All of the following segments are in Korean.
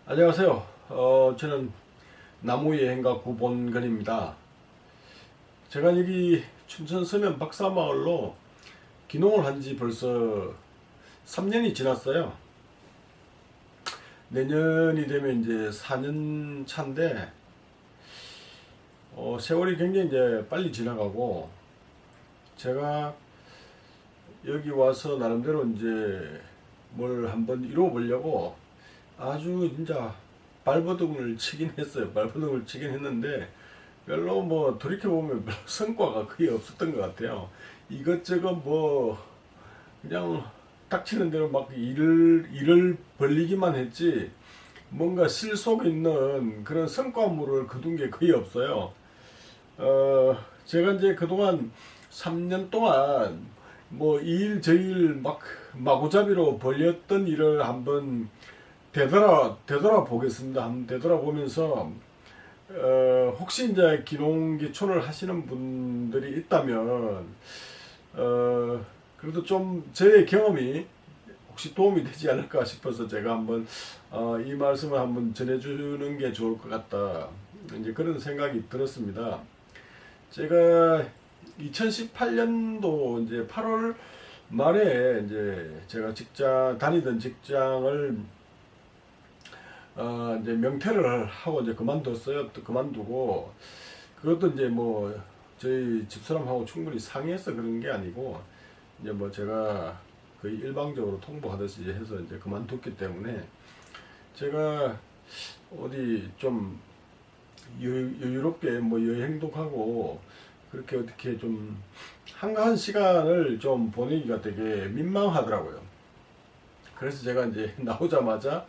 안녕하세요. 저는 나무여행가 구본근입니다. 제가 여기 춘천 서면 박사마을로 귀농을 한 지 벌써 3년이 지났어요. 내년이 되면 이제 4년 차인데, 세월이 굉장히 이제 빨리 지나가고, 제가 여기 와서 나름대로 이제 뭘 한번 이루어 보려고 아주 진짜 발버둥을 치긴 했어요. 발버둥을 치긴 했는데 별로 뭐 돌이켜보면 별로 성과가 거의 없었던 것 같아요. 이것저것 뭐 그냥 닥치는 대로 막 일을 벌리기만 했지 뭔가 실속 있는 그런 성과물을 거둔 게 거의 없어요. 제가 이제 그동안 3년 동안 뭐 이 일 저 일 막 마구잡이로 벌렸던 일을 한번 되돌아 보겠습니다. 한번 되돌아보면서 혹시 이제 기농기촌을 하시는 분들이 있다면 그래도 좀 저의 경험이 혹시 도움이 되지 않을까 싶어서 제가 한번 이 말씀을 한번 전해주는 게 좋을 것 같다. 이제 그런 생각이 들었습니다. 제가 2018년도 이제 8월 말에 이제 제가 다니던 직장을 이제 명퇴를 하고 이제 그만뒀어요. 또 그만두고 그것도 이제 뭐 저희 집사람하고 충분히 상의해서 그런 게 아니고 이제 뭐 제가 거의 일방적으로 통보하듯이 해서 이제 그만뒀기 때문에 제가 어디 좀 여유롭게 뭐 여행도 가고 그렇게 어떻게 좀 한가한 시간을 좀 보내기가 되게 민망하더라고요. 그래서 제가 이제 나오자마자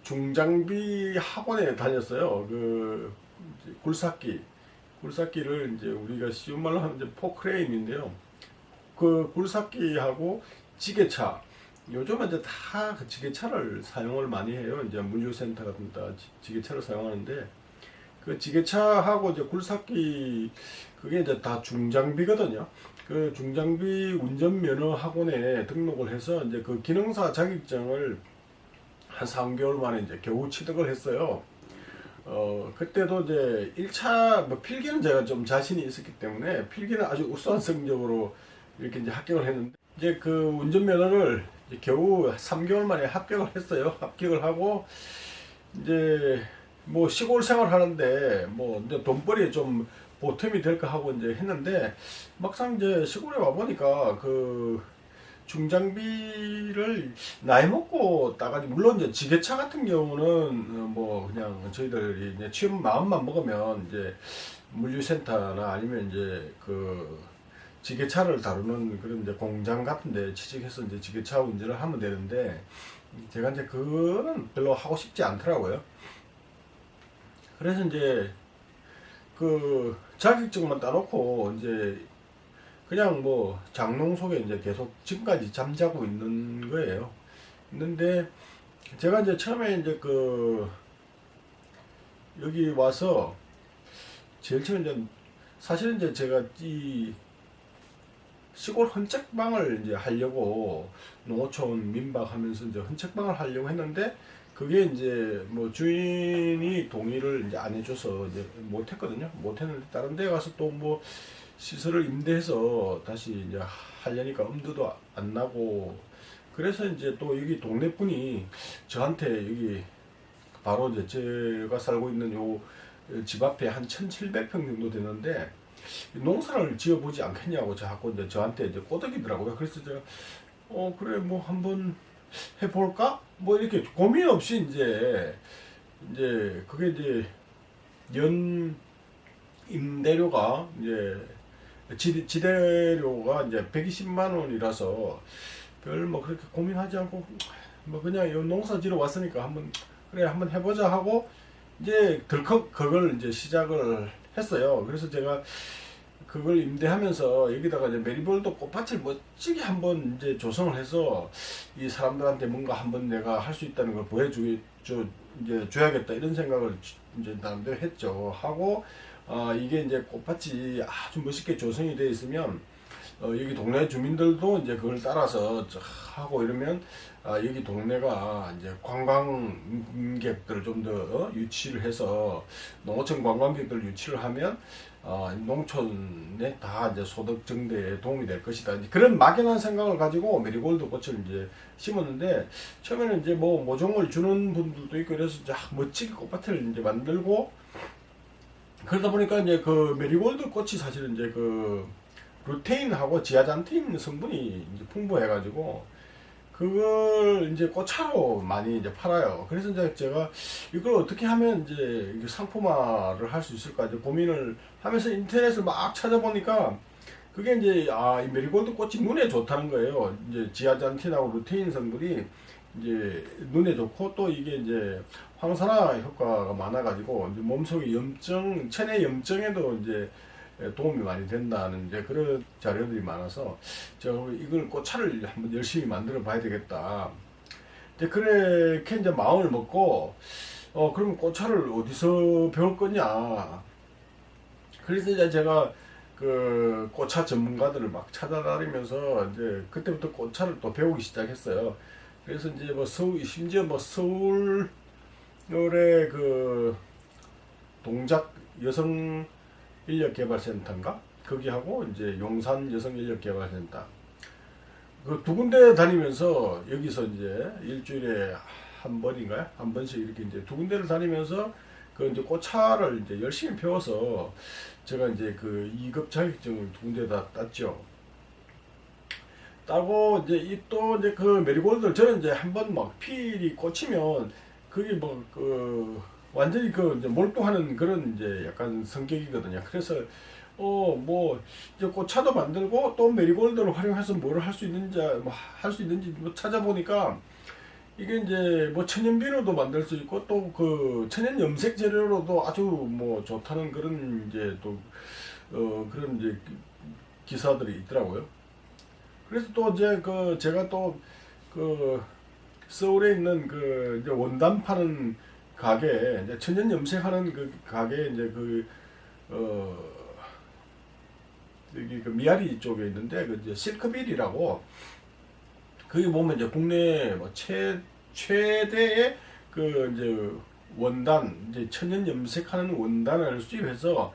중장비 학원에 다녔어요. 그 굴삭기를 이제 우리가 쉬운 말로 하면 이제 포크레인인데요. 그 굴삭기하고 지게차. 요즘은 이제 다 그 지게차를 사용을 많이 해요. 이제 물류센터 같은 데 지게차를 사용하는데 그 지게차하고 이제 굴삭기 그게 이제 다 중장비거든요. 그 중장비 운전면허 학원에 등록을 해서 이제 그 기능사 자격증을 한 3개월 만에 이제 겨우 취득을 했어요. 그때도 이제 1차, 뭐 필기는 제가 좀 자신이 있었기 때문에 필기는 아주 우수한 성적으로 이렇게 이제 합격을 했는데, 이제 그 운전면허를 이제 겨우 3개월 만에 합격을 했어요. 합격을 하고, 이제 뭐 시골 생활 하는데 뭐 이제 돈벌이에 좀 보탬이 될까 하고 이제 했는데, 막상 이제 시골에 와보니까 그 중장비를 나이 먹고 따가지, 물론 이제 지게차 같은 경우는 뭐 그냥 저희들이 이제 취업 마음만 먹으면 이제 물류센터나 아니면 이제 그 지게차를 다루는 그런 이제 공장 같은 데 취직해서 이제 지게차 운전을 하면 되는데, 제가 이제 그거는 별로 하고 싶지 않더라고요. 그래서 이제 그 자격증만 따놓고 이제 그냥 뭐 장롱 속에 이제 계속 지금까지 잠자고 있는 거예요. 있는데 제가 이제 처음에 이제 그 여기 와서 제일 처음 이제 사실은 이제 제가 이 시골 헌책방을 이제 하려고 농어촌 민박하면서 이제 헌책방을 하려고 했는데, 그게 이제 뭐 주인이 동의를 이제 안 해줘서 이제 못했거든요. 못했는데 다른 데 가서 또 뭐 시설을 임대해서 다시 이제 하려니까 엄두도 안 나고, 그래서 이제 또 여기 동네 분이 저한테 여기 바로 이제 제가 살고 있는 요 집 앞에 한 1700평 정도 되는데 농사를 지어보지 않겠냐고 자꾸 이제 저한테 이제 꼬드기더라고요. 그래서 제가 그래 뭐 한번 해볼까? 뭐 이렇게 고민 없이 이제 그게 이제 연 임대료가 이제 지대료가 이제 120만 원이라서 별 뭐 그렇게 고민하지 않고 뭐 그냥 이 농사 지러 왔으니까 한번 그래 한번 해보자 하고 이제 덜컥 그걸 이제 시작을 했어요. 그래서 제가 그걸 임대하면서 여기다가 이제 메리볼도 꽃밭을 멋지게 한번 이제 조성을 해서 이 사람들한테 뭔가 한번 내가 할 수 있다는 걸 이제 줘야겠다 이런 생각을 이제 나름대로 했죠. 하고 이게 이제 꽃밭이 아주 멋있게 조성이 되어 있으면 여기 동네 주민들도 이제 그걸 따라서 하고 이러면 여기 동네가 이제 관광객들을 좀 더 유치를 해서 농어촌 관광객들 유치를 하면 농촌에 다 이제 소득 증대에 도움이 될 것이다. 그런 막연한 생각을 가지고 메리골드 꽃을 이제 심었는데 처음에는 이제 뭐 모종을 주는 분들도 있고 그래서 멋지게 꽃밭을 이제 만들고 그러다 보니까 이제 그 메리골드 꽃이 사실은 이제 그 루테인하고 지아잔틴 성분이 이제 풍부해가지고 그걸 이제 꽃차로 많이 이제 팔아요. 그래서 이제 제가 이걸 어떻게 하면 이제 상품화를 할 수 있을까 이제 고민을 하면서 인터넷을 막 찾아보니까 그게 이제 이 메리골드 꽃이 눈에 좋다는 거예요. 이제 지아잔틴하고 루테인 성분이 이제 눈에 좋고 또 이게 이제 황산화 효과가 많아가지고 이제 몸속의 염증, 체내 염증에도 이제 도움이 많이 된다는 이제 그런 자료들이 많아서 제가 이걸 꽃차를 한번 열심히 만들어 봐야 되겠다. 이제 그렇게 이제 마음을 먹고 그러면 꽃차를 어디서 배울 거냐. 그래서 이제 제가 그 꽃차 전문가들을 막 찾아다니면서 이제 그때부터 꽃차를 또 배우기 시작했어요. 그래서 이제 뭐 심지어 뭐 서울의 그 동작 여성 인력개발센터인가? 거기하고 이제 용산 여성인력개발센터 그 두 군데 다니면서 여기서 이제 일주일에 한 번인가요? 한 번씩 이렇게 이제 두 군데를 다니면서 그 이제 꽃차를 이제 열심히 배워서 제가 이제 그 2급 자격증을 두 군데 다 땄죠. 따고 이제 또 이제 그 메리골드를 저는 이제 한번 막 필이 꽂히면 그게 뭐 그 완전히 그 이제 몰두하는 그런 이제 약간 성격이거든요. 그래서 뭐 이제 꽃차도 만들고 또 메리골드를 활용해서 뭘 할 수 있는지 뭐 찾아보니까 이게 이제 뭐 천연 비누도 만들 수 있고 또 그 천연 염색 재료로도 아주 뭐 좋다는 그런 이제 또 그런 이제 기사들이 있더라고요. 그래서 또 이제 그 제가 또 그 서울에 있는 그 이제 원단 파는 가게 이제 천연 염색하는 그 가게 이제 여기 그 미아리 쪽에 있는데 그 이제 실크빌이라고 거기 보면 이제 국내 뭐 최대의 그 이제 원단 이제 천연 염색하는 원단을 수입해서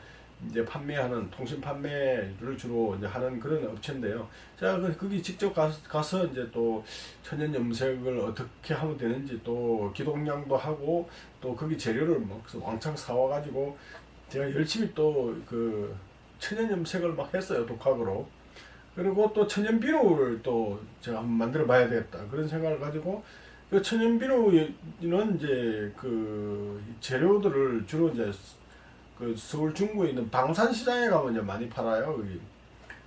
이제 판매하는 통신 판매를 주로 이제 하는 그런 업체인데요. 제가 거기 직접 가서 이제 또 천연 염색을 어떻게 하면 되는지 또 기동량도 하고 또 거기 재료를 막 왕창 사와 가지고 제가 열심히 또 그 천연 염색을 막 했어요. 독학으로. 그리고 또 천연 비누를 또 제가 한번 만들어 봐야 되겠다 그런 생각을 가지고 그 천연 비누는 이제 그 재료들을 주로 이제 그 서울 중구에 있는 방산시장에 가면 이제 많이 팔아요. 여기.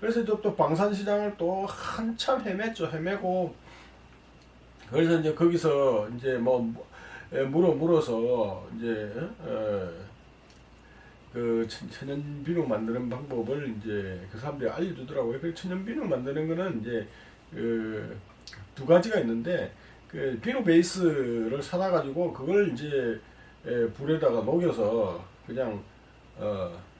그래서 또 방산시장을 또 한참 헤매고 그래서 이제 거기서 이제 뭐 물어서 이제 그 천연 비누 만드는 방법을 이제 그 사람들이 알려주더라고요. 그 천연 비누 만드는 거는 이제 그 두 가지가 있는데 그 비누 베이스를 사다 가지고 그걸 이제 불에다가 녹여서 그냥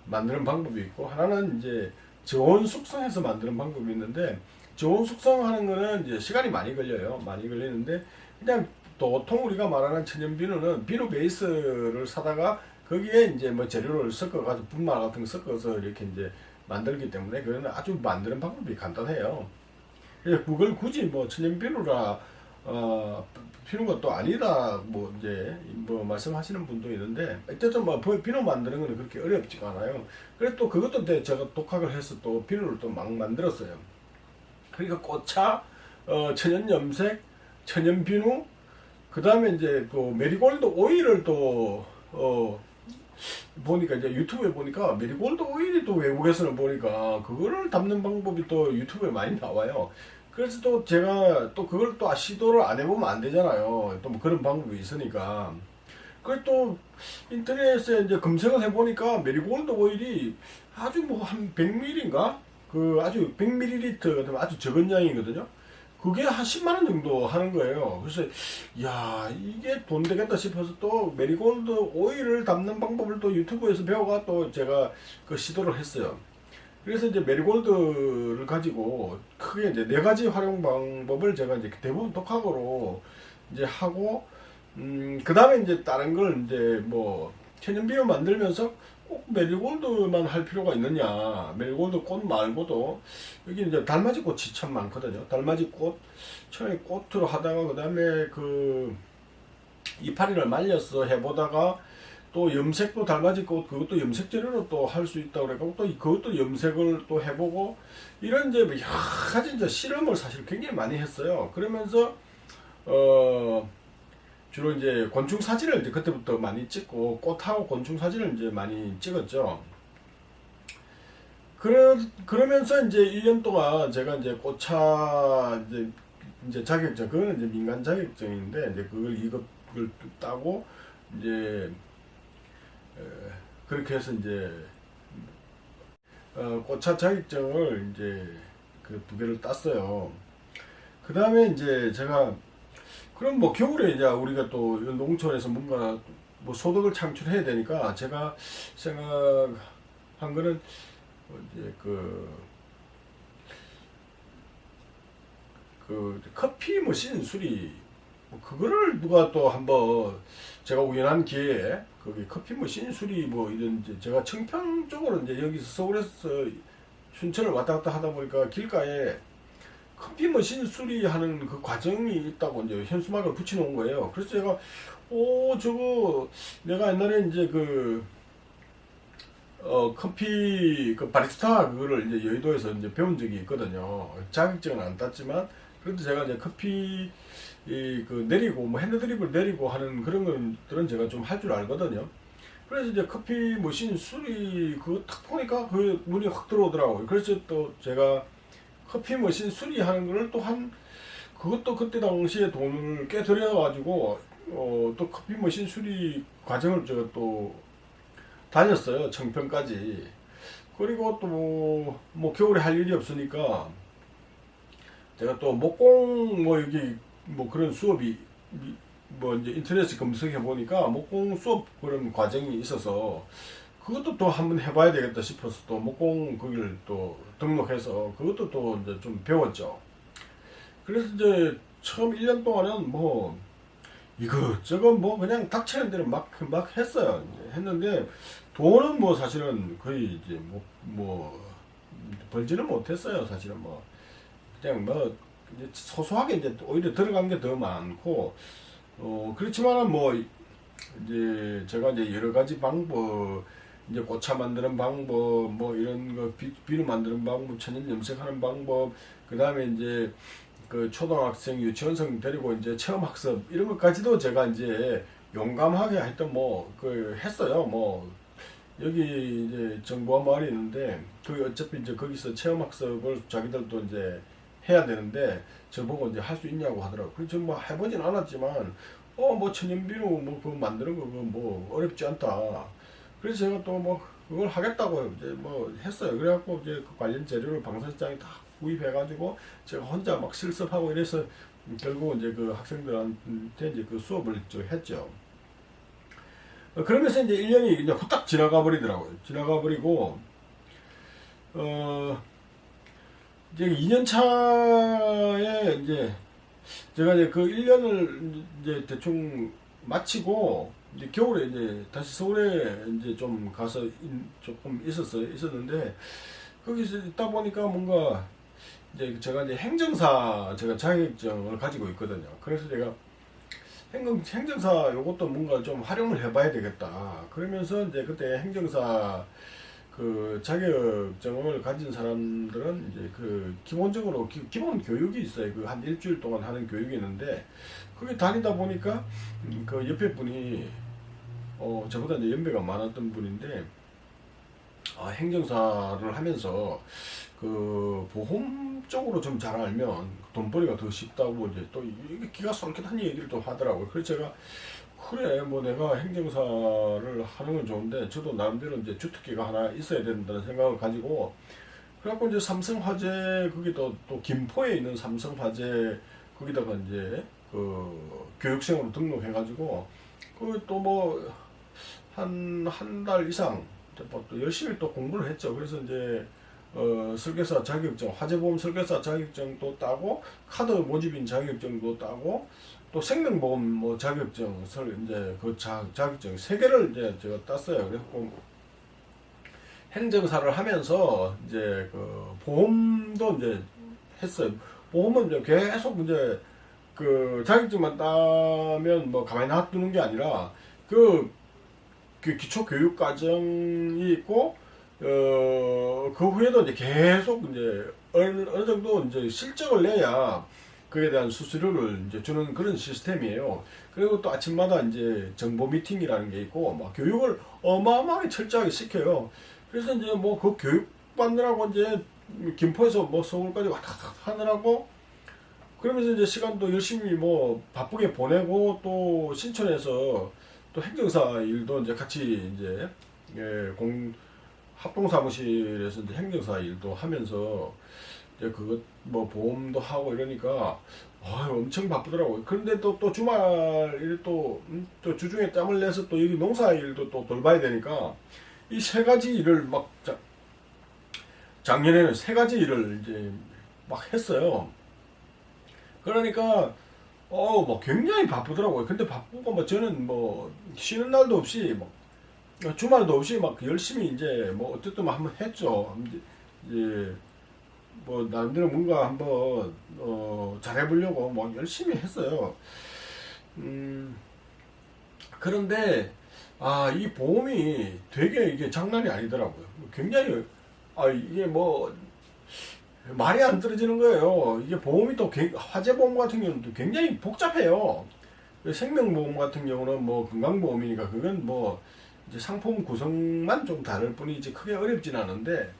만드는 방법이 있고 하나는 이제 저온 숙성해서 만드는 방법이 있는데 저온 숙성하는 거는 이제 시간이 많이 걸려요. 많이 걸리는데 그냥 보통 우리가 말하는 천연 비누는 비누 베이스를 사다가 거기에 이제 뭐 재료를 섞어가지고 분말 같은 거 섞어서 이렇게 이제 만들기 때문에 그거는 아주 만드는 방법이 간단해요. 그래서 그걸 굳이 뭐 천연 비누라 비누가 또 아니다 뭐 이제 뭐 말씀하시는 분도 있는데 어쨌든 뭐 비누 만드는 거는 그렇게 어렵지가 않아요. 그래서 또 그것도 제가 독학을 해서 또 비누를 또 막 만들었어요. 그러니까 꽃차, 천연 염색, 천연 비누, 그 다음에 이제 또 메리골드 오일을 또 보니까 이제 유튜브에 보니까 메리골드 오일이 또 외국에서는 보니까 그거를 담는 방법이 또 유튜브에 많이 나와요. 그래서 또 제가 또 그걸 또 시도를 안 해보면 안 되잖아요. 또 뭐 그런 방법이 있으니까. 그래서 또 인터넷에 이제 검색을 해보니까 메리골드 오일이 아주 뭐 한 100ml인가? 그 아주 100ml 같은 아주 적은 양이거든요. 그게 한 10만원 정도 하는 거예요. 그래서 야 이게 돈 되겠다 싶어서 또 메리골드 오일을 담는 방법을 또 유튜브에서 배워가 또 제가 그 시도를 했어요. 그래서 이제 메리골드를 가지고 크게 이제 네 가지 활용 방법을 제가 이제 대부분 독학으로 이제 하고, 그 다음에 이제 다른 걸 이제 뭐 천연비료 만들면서 꼭 메리골드만 할 필요가 있느냐. 메리골드 꽃 말고도 여기 이제 달맞이 꽃이 참 많거든요. 달맞이 꽃, 처음에 꽃으로 하다가 그 다음에 그 이파리를 말려서 해보다가 또 염색도 달맞이 꽃 그것도 염색 재료로 또 할 수 있다고 그래고 또 그것도 염색을 또 해보고 이런 이제 여러 가지 이제 실험을 사실 굉장히 많이 했어요. 그러면서 주로 이제 곤충 사진을 이제 그때부터 많이 찍고 꽃하고 곤충 사진을 이제 많이 찍었죠. 그러면서 이제 1년 동안 제가 이제 꽃차 이제 자격증, 그거는 이제 민간 자격증인데 이제 그걸 2급을 따고 이제 그렇게 해서 이제 꽃차 자격증을 이제 그 2개를 땄어요. 그 다음에 이제 제가 그럼 뭐 겨울에 이제 우리가 또 농촌에서 뭔가 뭐 소득을 창출해야 되니까 제가 생각한 거는 이제 그 커피 머신 수리 그거를 누가 또 한번 제가 우연한 기회에 거기 커피 머신 수리 뭐 이런 이제 제가 청평 쪽으로 이제 여기서 서울에서 춘천을 왔다 갔다 하다 보니까 길가에 커피 머신 수리하는 그 과정이 있다고 이제 현수막을 붙여놓은 거예요. 그래서 제가 저거 내가 옛날에 이제 커피 그 바리스타 그거를 이제 여의도에서 이제 배운 적이 있거든요. 자격증은 안 땄지만 그래도 제가 이제 커피 그 내리고 뭐 핸드드립을 내리고 하는 그런 것들은 제가 좀 할 줄 알거든요. 그래서 이제 커피 머신 수리 그거 딱 보니까 그 문이 확 들어오더라고요. 그래서 또 제가 커피 머신 수리하는 거를 그것도 그때 당시에 돈을 꽤 들여가지고 또 커피 머신 수리 과정을 제가 또 다녔어요. 청평까지. 그리고 또 뭐 겨울에 할 일이 없으니까 제가 또 목공 뭐 여기 뭐 그런 수업이 뭐 이제 인터넷에 검색해 보니까 목공 수업 그런 과정이 있어서 그것도 또 한번 해봐야 되겠다 싶어서 또 목공 거기를 또 등록해서 그것도 또 이제 좀 배웠죠. 그래서 이제 처음 1년 동안은 뭐 이것저것 뭐 그냥 닥치는 대로 막 했어요. 이제 했는데 돈은 뭐 사실은 거의 이제 뭐 벌지는 못했어요. 사실은 뭐 그냥 뭐 이제 소소하게 이제 오히려 들어간 게 더 많고 그렇지만은 뭐 이제 제가 이제 여러 가지 방법 이제 꽃차 만드는 방법 뭐 이런 거 비누 만드는 방법 천연 염색하는 방법 그 다음에 이제 그 초등학생 유치원생 데리고 이제 체험 학습 이런 것까지도 제가 이제 용감하게 하여튼 뭐 그 했어요. 뭐 여기 이제 정보화 마을이 있는데 그 어차피 이제 거기서 체험 학습을 자기들도 이제 해야 되는데 저보고 이제 할 수 있냐고 하더라고요. 그래서 뭐 해보진 않았지만 뭐 천연비누 뭐 그거 만드는 거 뭐 어렵지 않다. 그래서 제가 또 뭐 그걸 하겠다고 이제 뭐 했어요. 그래갖고 이제 그 관련 재료를 방산시장에 다 구입해가지고 제가 혼자 막 실습하고 이래서 결국 이제 그 학생들한테 이제 그 수업을 했죠. 그러면서 이제 1년이 그냥 후딱 지나가 버리더라고요. 지나가 버리고 이제 2년 차에 이제 제가 이제 그 1년을 이제 대충 마치고 이제 겨울에 이제 다시 서울에 이제 좀 가서 조금 있었는데 거기서 있다 보니까 뭔가 이제 제가 이제 행정사 제가 자격증을 가지고 있거든요. 그래서 제가 행정사 요것도 뭔가 좀 활용을 해봐야 되겠다. 그러면서 이제 그때 행정사 그 자격증을 가진 사람들은 이제 그 기본적으로 기본 교육이 있어요. 그 한 일주일 동안 하는 교육이 있는데 거기 다니다 보니까 그 옆에 분이 저보다 이제 연배가 많았던 분인데 행정사를 하면서 그 보험 쪽으로 좀 잘 알면 돈벌이가 더 쉽다고 이제 또 이게 기가 솔깃한 얘기를 또 하더라고요. 그래서 제가 그래 뭐 내가 행정사를 하는 건 좋은데 저도 나름대로 이제 주특기가 하나 있어야 된다는 생각을 가지고 그래갖고 이제 삼성화재 거기 또 김포에 있는 삼성화재 거기다가 이제 그 교육생으로 등록해가지고 그 또 뭐 한 달 이상 또 열심히 또 공부를 했죠. 그래서 이제 설계사 자격증, 화재보험 설계사 자격증도 따고, 카드 모집인 자격증도 따고, 또 생명보험 뭐 자격증, 이제 그 자격증 세 개를 이제 제가 땄어요. 그래서 행정사를 하면서 이제 그 보험도 이제 했어요. 보험은 이제 계속 이제 그 자격증만 따면 뭐 가만히 놔두는 게 아니라 그 기초 교육 과정이 있고 그 후에도 이제 계속 이제 어느 정도 이제 실적을 내야 그에 대한 수수료를 이제 주는 그런 시스템이에요. 그리고 또 아침마다 이제 정보 미팅이라는 게 있고 막 교육을 어마어마하게 철저하게 시켜요. 그래서 이제 뭐 그 교육 받느라고 이제 김포에서 뭐 서울까지 왔다 갔다 하느라고 그러면서 이제 시간도 열심히 뭐 바쁘게 보내고 또 신촌에서 또 행정사 일도 이제 같이 이제 합동사무실에서 이제 행정사 일도 하면서 이제 그것 뭐 보험도 하고 이러니까 엄청 바쁘더라고요. 그런데 또 주말 또 주중에 짬을 내서 또 여기 농사 일도 또 돌봐야 되니까 이 세 가지 일을 막 작년에는 세 가지 일을 이제 막 했어요. 그러니까 뭐 굉장히 바쁘더라고요. 근데 바쁘고 뭐 저는 뭐 쉬는 날도 없이 뭐 주말도 없이 막 열심히 이제 뭐 어쨌든 뭐 한번 했죠. 이제 뭐 나름대로 뭔가 한번 잘해보려고 뭐 열심히 했어요. 그런데 이 보험이 되게 이게 장난이 아니더라고요. 굉장히 이게 뭐 말이 안 떨어지는 거예요. 이게 보험이 또 화재보험 같은 경우는 또 굉장히 복잡해요. 생명보험 같은 경우는 뭐 건강보험이니까 그건 뭐 이제 상품 구성만 좀 다를 뿐이지 크게 어렵진 않은데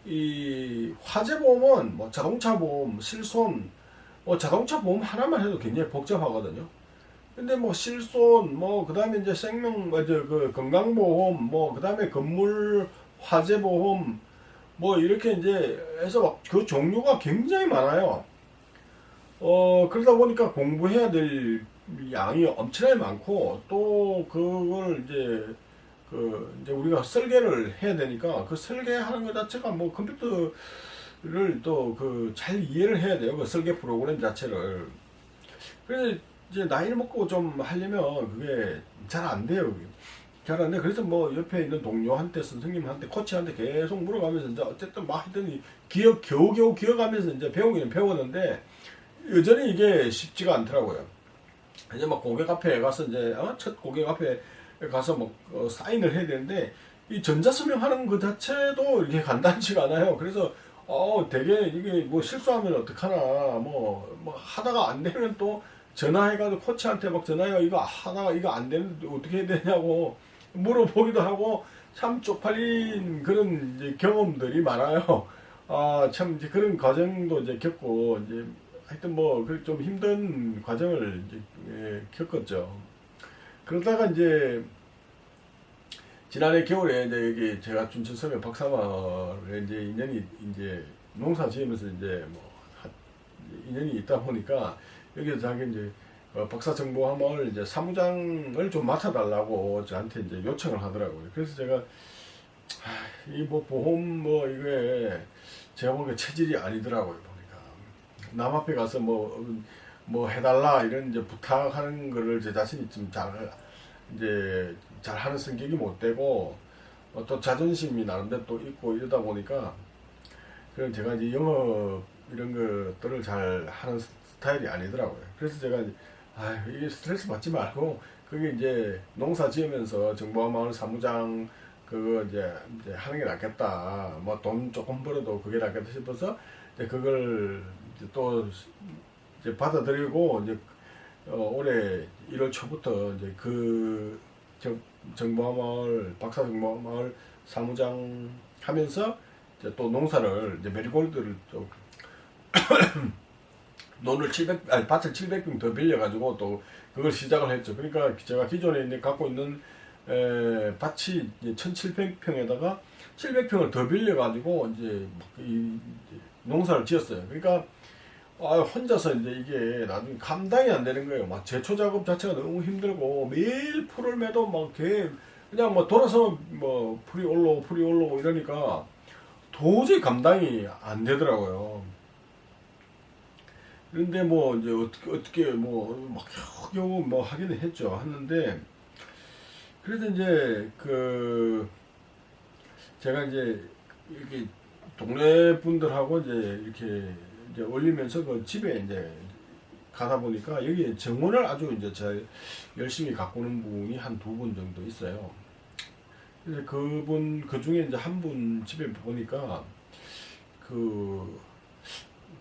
이 화재보험은 뭐 자동차 보험, 실손, 뭐 자동차 보험 하나만 해도 굉장히 복잡하거든요. 근데 뭐 실손, 뭐 그다음에 이제 그 건강보험, 뭐 그다음에 건물 화재보험, 뭐 이렇게 이제 해서 막 그 종류가 굉장히 많아요. 그러다 보니까 공부해야 될 양이 엄청나게 많고 또 그걸 이제 우리가 설계를 해야 되니까 그 설계하는 것 자체가 뭐 컴퓨터를 또 그 잘 이해를 해야 돼요. 그 설계 프로그램 자체를. 그래서 이제 나이를 먹고 좀 하려면 그게 잘 안 돼요. 잘 안 돼. 그래서 뭐 옆에 있는 동료한테, 선생님한테, 코치한테 계속 물어가면서 이제 어쨌든 막 하더니 겨우겨우 기억하면서 이제 배우기는 배웠는데 여전히 이게 쉽지가 않더라고요. 이제 막 고객 앞에 가서 이제 첫 고객 앞에 가서 뭐 사인을 해야 되는데 이 전자서명하는 그 자체도 이렇게 간단치가 않아요. 그래서 되게 이게 뭐 실수하면 어떡하나 뭐 하다가 안 되면 또 전화해가지고 코치한테 막 전화해가 이거 하다가 이거 안 되는데 어떻게 해야 되냐고 물어보기도 하고 참 쪽팔린 그런 이제 경험들이 많아요. 참 이제 그런 과정도 이제 겪고 이제 하여튼 뭐 좀 힘든 과정을 이제 겪었죠. 그러다가 이제 지난해 겨울에 이제 여기 제가 춘천섬에 박사마을에 이제 인연이 이제 농사 지으면서 이제 뭐 인연이 있다 보니까 여기서 자기 이제 박사정보화마을 이제 사무장을 좀 맡아달라고 저한테 이제 요청을 하더라고요. 그래서 제가 이 뭐 보험 뭐 이게 제가 보니까 체질이 아니더라고요. 보니까 남 앞에 가서 뭐 해달라 이런 이제 부탁하는 거를 제 자신이 좀 이제 잘 하는 성격이 못 되고 또 자존심이 나름대로 또 있고 이러다 보니까 그런 제가 이제 영업 이런 것들을 잘 하는 스타일이 아니더라고요. 그래서 제가 이게 스트레스 받지 말고 그게 이제 농사 지으면서 정보화마을 사무장 그거 이제 하는 게 낫겠다. 뭐 돈 조금 벌어도 그게 낫겠다 싶어서 이제 그걸 이제 또 이제 받아들이고 이제 올해 1월 초부터 이제 그 정보화마을 박사정보화마을 사무장 하면서 이제 또 농사를 이제 메리골드를 또 밭을 700평 더 빌려가지고 또 그걸 시작을 했죠. 그러니까 제가 기존에 갖고 있는 밭이 1700평에다가 700평을 더 빌려가지고 이제 농사를 지었어요. 그러니까 혼자서 이제 이게 나중에 감당이 안 되는 거예요. 막 제초 작업 자체가 너무 힘들고 매일 풀을 매도 막 그냥 뭐 돌아서 뭐 풀이 올라오고 이러니까 도저히 감당이 안 되더라고요. 그런데 뭐 이제 어떻게 뭐 막 겨우 뭐 하기는 했죠. 했는데 그래서 이제 그 제가 이제 이렇게 동네 분들하고 이제 이렇게 이제 올리면서 그 집에 이제 가다 보니까 여기 정원을 아주 이제 잘 열심히 가꾸는 분이 한 두 분 정도 있어요. 그래서 그분 그 중에 이제 한 분 집에 보니까 그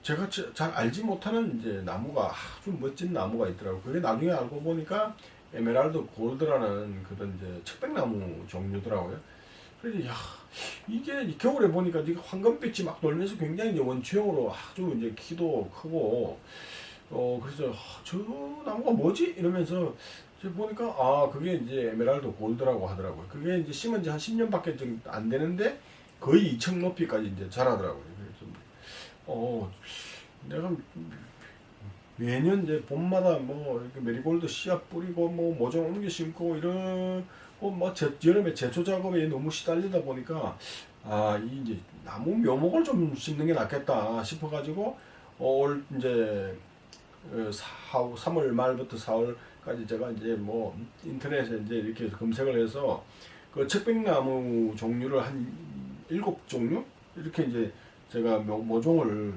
제가 잘 알지 못하는 이제 나무가 아주 멋진 나무가 있더라고. 그게 나중에 알고 보니까 에메랄드 골드라는 그런 이제 측백나무 종류더라고요. 그래서 야 이게 겨울에 보니까 이게 황금빛이 막 돌면서 굉장히 이제 원추형으로 아주 이제 키도 크고 그래서 저 나무가 뭐지 이러면서 이제 보니까 그게 이제 에메랄드 골드라고 하더라고요. 그게 이제 심은 지 한 10년밖에 좀 안 되는데 거의 2층 높이까지 이제 자라더라고요. 그래서 내가 매년 이제 봄마다 뭐 이렇게 메리골드 씨앗 뿌리고 뭐 모종 옮겨 심고 이런 뭐 여름에 제초 작업에 너무 시달리다 보니까 이 이제 나무 묘목을 좀 심는 게 낫겠다 싶어가지고 올 이제 3월 말부터 4월까지 제가 이제 뭐 인터넷에 이제 이렇게 검색을 해서 그 측백나무 종류를 한 7종류 이렇게 이제 제가 묘목을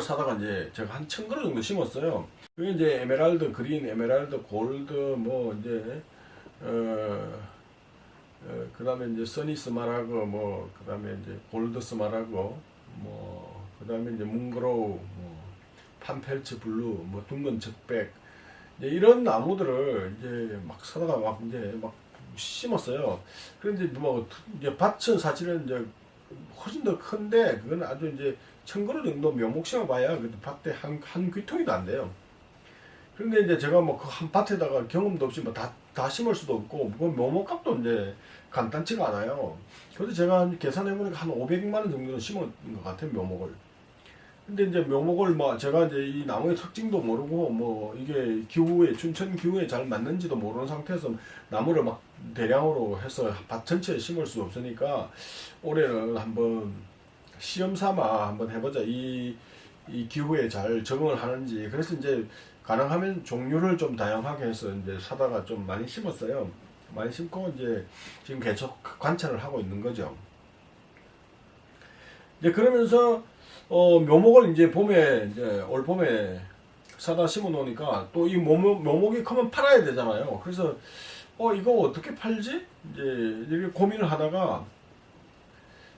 사다가 이제 제가 한 1000그루 정도 심었어요. 그게 이제 에메랄드 그린, 에메랄드 골드, 뭐 이제 그다음에 이제 써니 스마라그, 뭐 그다음에 이제 골드 스마라그, 뭐 그다음에 이제 뭉그로우, 뭐 판펠츠 블루, 뭐 둥근 적백, 이제 이런 나무들을 이제 막 사다가 막 이제 막 심었어요. 그런데 뭐 이제 밭은 사실은 이제 훨씬 더 큰데 그건 아주 이제 1000그루 정도 묘목 심어봐야 그 밭에 한 귀퉁이도 안 돼요. 그런데 이제 제가 뭐 그 한 밭에다가 경험도 없이 뭐 다 심을 수도 없고 그 묘목값도 이제 간단치가 않아요. 그래서 제가 계산해보니까 한 500만 원 정도는 심은 것 같아요, 묘목을. 근데 이제 묘목을 뭐 제가 이제 이 나무의 특징도 모르고 뭐 이게 춘천 기후에 잘 맞는지도 모르는 상태에서 나무를 막 대량으로 해서 밭 전체에 심을 수 없으니까 올해는 한번 시험 삼아 한번 해보자. 이 기후에 잘 적응을 하는지. 그래서 이제 가능하면 종류를 좀 다양하게 해서 이제 사다가 좀 많이 심었어요. 많이 심고 이제 지금 계속 관찰을 하고 있는 거죠. 이제 그러면서 묘목을 이제 올 봄에 사다 심어 놓으니까 또 이 묘목이 크면 팔아야 되잖아요. 그래서 이거 어떻게 팔지? 이제 이렇게 고민을 하다가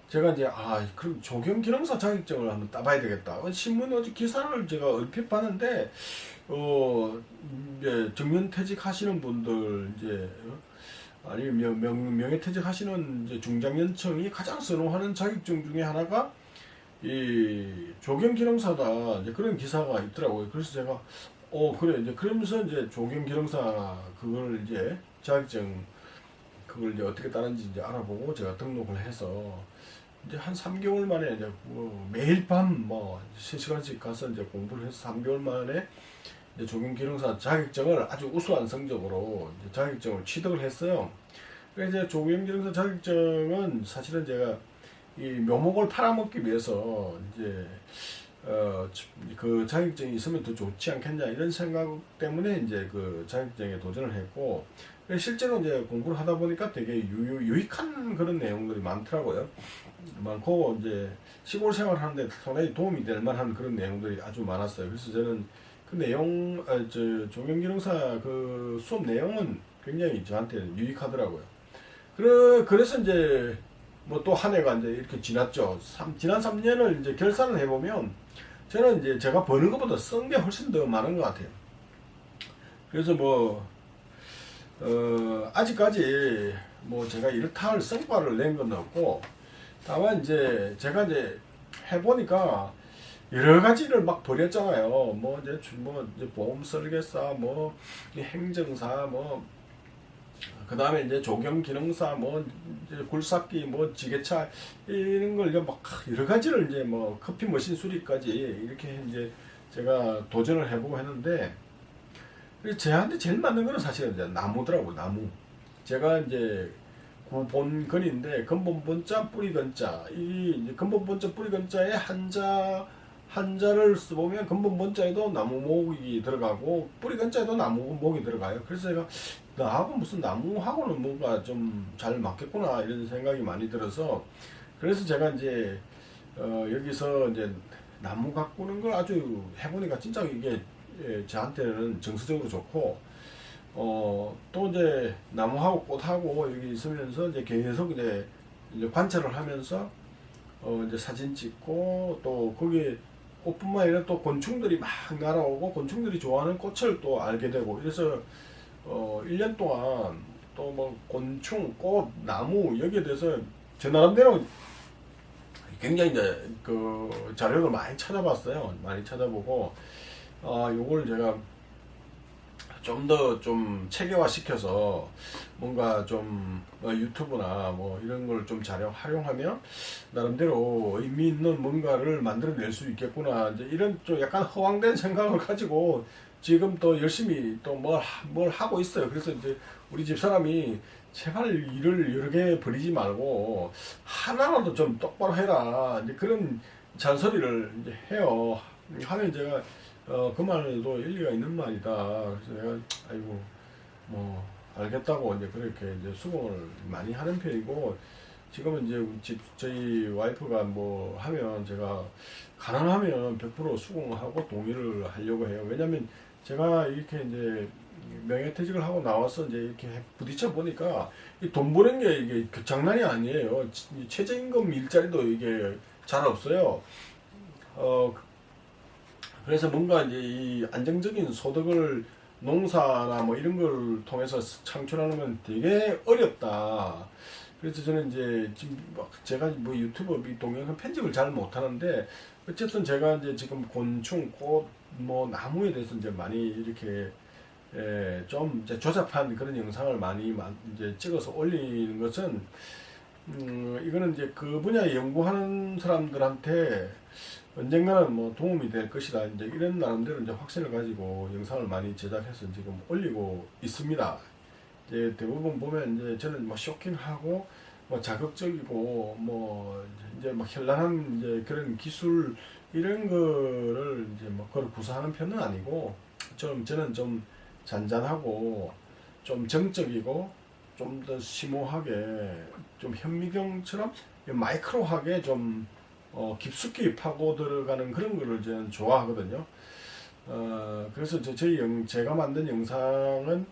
제가 이제 그럼 조경 기능사 자격증을 한번 따봐야 되겠다. 신문 어제 기사를 제가 얼핏 봤는데 이제 정년퇴직 하시는 분들 이제 아니면 명예퇴직 하시는 이제 중장년층이 가장 선호하는 자격증 중에 하나가 이 조경기능사다 이제 그런 기사가 있더라고요. 그래서 제가 그래 이제 그러면서 이제 조경기능사 그걸 이제 자격증 그걸 이제 어떻게 따는지 이제 알아보고 제가 등록을 해서 이제 한 3개월 만에 이제 매일 밤 뭐 3시간씩 가서 이제 공부를 해서 3개월 만에 이제 조경기능사 자격증을 아주 우수한 성적으로 이제 자격증을 취득을 했어요. 그래서 이제 조경기능사 자격증은 사실은 제가 이 묘목을 팔아먹기 위해서 이제 그 자격증이 있으면 더 좋지 않겠냐 이런 생각 때문에 이제 그 자격증에 도전을 했고 실제로 이제 공부를 하다 보니까 되게 유익한 그런 내용들이 많더라고요. 많고 이제 시골 생활하는데 상당히 도움이 될 만한 그런 내용들이 아주 많았어요. 그래서 저는 그 내용 조경기능사 그 수업 내용은 굉장히 저한테 유익하더라고요. 그래서 이제 뭐 또 한 해가 이제 이렇게 지났죠. 지난 3년을 이제 결산을 해보면 저는 이제 제가 버는 것보다 쓴 게 훨씬 더 많은 것 같아요. 그래서 뭐 아직까지 뭐 제가 이렇다 할 성과를 낸 건 없고 다만 이제 제가 이제 해보니까 여러 가지를 막 버렸잖아요. 뭐 이제 보험 설계사, 뭐 행정사, 뭐 그 다음에 이제 조경 기능사, 뭐 이제 굴삭기, 뭐 지게차 이런 걸 막 여러 가지를 이제 뭐 커피 머신 수리까지 이렇게 이제 제가 도전을 해보고 했는데 저한테 제일 맞는 거는 사실은 이제 나무더라고. 나무. 제가 이제 구본근인데 근본본자 뿌리근자 이 이제 근본본자 뿌리근자에 한자를 써보면 근본본자에도 나무목이 들어가고 뿌리근자에도 나무목이 들어가요. 그래서 제가 나하고 무슨 나무하고는 뭔가 좀 잘 맞겠구나 이런 생각이 많이 들어서 그래서 제가 이제 여기서 이제 나무 가꾸는 걸 아주 해보니까 진짜 이게 저한테는 정서적으로 좋고 또 이제 나무하고 꽃하고 여기 있으면서 이제 계속 이제 관찰을 하면서 이제 사진 찍고 또 거기에 꽃뿐만 아니라 또 곤충들이 막 날아오고 곤충들이 좋아하는 꽃을 또 알게 되고 그래서 1년 동안 또 뭐 곤충, 꽃, 나무 여기에 대해서 제 나름대로 굉장히 이제 그 자료를 많이 찾아봤어요. 많이 찾아보고 요걸 제가 좀 더 좀 체계화 시켜서 뭔가 좀 유튜브나 뭐 이런 걸 좀 잘 활용하면 나름대로 의미 있는 뭔가를 만들어낼 수 있겠구나 이제 이런 좀 약간 허황된 생각을 가지고 지금 또 열심히 또 뭘 하고 있어요. 그래서 이제 우리 집 사람이 제발 일을 여러 개 버리지 말고 하나라도 좀 똑바로 해라 이제 그런 잔소리를 이제 해요. 하면 제가 그 말도 일리가 있는 말이다. 그래서 내가 아이고 뭐 알겠다고 이제 그렇게 이제 수긍을 많이 하는 편이고 지금은 이제 저희 와이프가 뭐 하면 제가 가능하면 100% 수긍하고 동의를 하려고 해요. 왜냐면 제가 이렇게 이제 명예퇴직을 하고 나와서 이제 이렇게 부딪혀 보니까 이 돈 버는 게 이게 그 장난이 아니에요. 최저임금 일자리도 이게 잘 없어요. 어, 그래서 뭔가 이제 이 안정적인 소득을 농사나 뭐 이런 걸 통해서 창출하는 건 되게 어렵다. 그래서 저는 이제 지금 막 제가 뭐 유튜브 동영상 편집을 잘 못하는데 어쨌든 제가 이제 지금 곤충, 꽃, 뭐 나무에 대해서 이제 많이 이렇게 좀 이제 조잡한 그런 영상을 많이 이제 찍어서 올리는 것은 이거는 이제 그 분야에 연구하는 사람들한테 언젠가는 뭐 도움이 될 것이다. 이제 이런 나름대로 이제 확신을 가지고 영상을 많이 제작해서 지금 올리고 있습니다. 이제 대부분 보면 이제 저는 뭐 쇼킹하고 뭐 자극적이고 뭐 이제 막 현란한 이제 그런 기술 이런 거를 이제 뭐 그걸 구사하는 편은 아니고 저는 좀 잔잔하고 좀 정적이고 좀 더 심오하게 좀 현미경처럼 마이크로하게 좀 깊숙이 파고 들어가는 그런 거를 저는 좋아하거든요. 그래서 제가 만든 영상은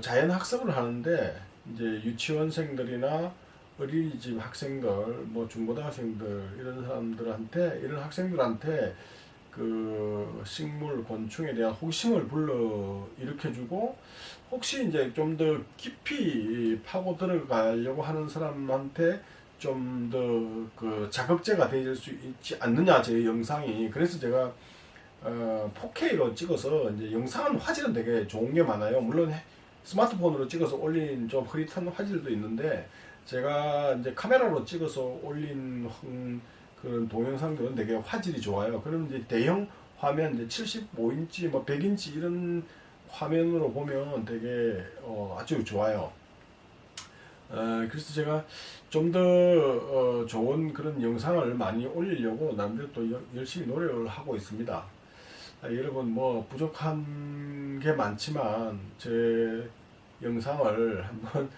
자연 학습을 하는데 이제 유치원생들이나 어린이집 학생들, 뭐 중고등학생들 이런 학생들한테 그 식물, 곤충에 대한 호기심을 불러 일으켜주고 혹시 이제 좀 더 깊이 파고 들어가려고 하는 사람한테 좀 더 그 자극제가 될 수 있지 않느냐 제 영상이. 그래서 제가 4K로 찍어서 이제 영상은 화질은 되게 좋은 게 많아요. 물론 스마트폰으로 찍어서 올린 좀 흐릿한 화질도 있는데 제가 이제 카메라로 찍어서 올린 그런 동영상들은 되게 화질이 좋아요. 그럼 이제 대형 화면 이제 75인치, 뭐 100인치 이런 화면으로 보면 되게 아주 좋아요. 그래서 제가 좀 더 좋은 그런 영상을 많이 올리려고 남들 또 열심히 노력을 하고 있습니다. 여러분 뭐 부족한 게 많지만 제 영상을 한번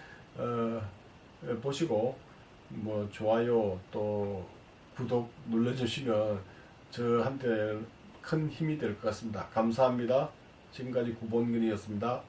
보시고 뭐 좋아요 또 구독 눌러주시면 저한테 큰 힘이 될 것 같습니다. 감사합니다. 지금까지 구본근이었습니다.